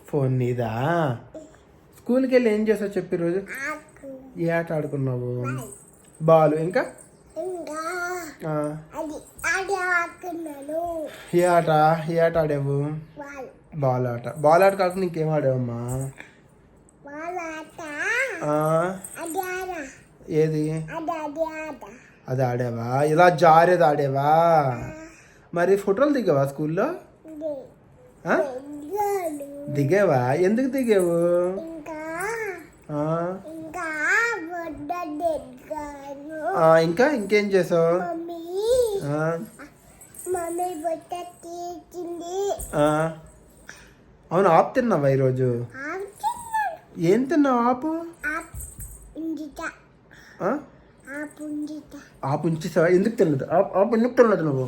Phone నీదా? స్కూల్కి వెళ్ళి ఏం చేసావు చెప్పి రోజు? ఏ ఆట ఆడుకున్నావు? బాల్. ఇంకా ఏ ఆట ఆడావు? బాల్ ఆట. బాల్ ఆట కాకుండా ఇంకేం ఆడావమ్మా? ఏది? అది ఆడావా? ఇలా జారేది ఆడావా? మరి ఫోటోలు దిగావా స్కూల్లో? దిగావా? ఎందుకు దిగావు? ఇంకా ఇంకేం చేసావు? అవును, ఆపు తిన్నావా ఈరోజు? ఏం తిన్నావు? ఆపు ఆపు ఉంచేసావా? ఎందుకు తినలేదు? ఆపు ఎందుకు తినలేదు నువ్వు?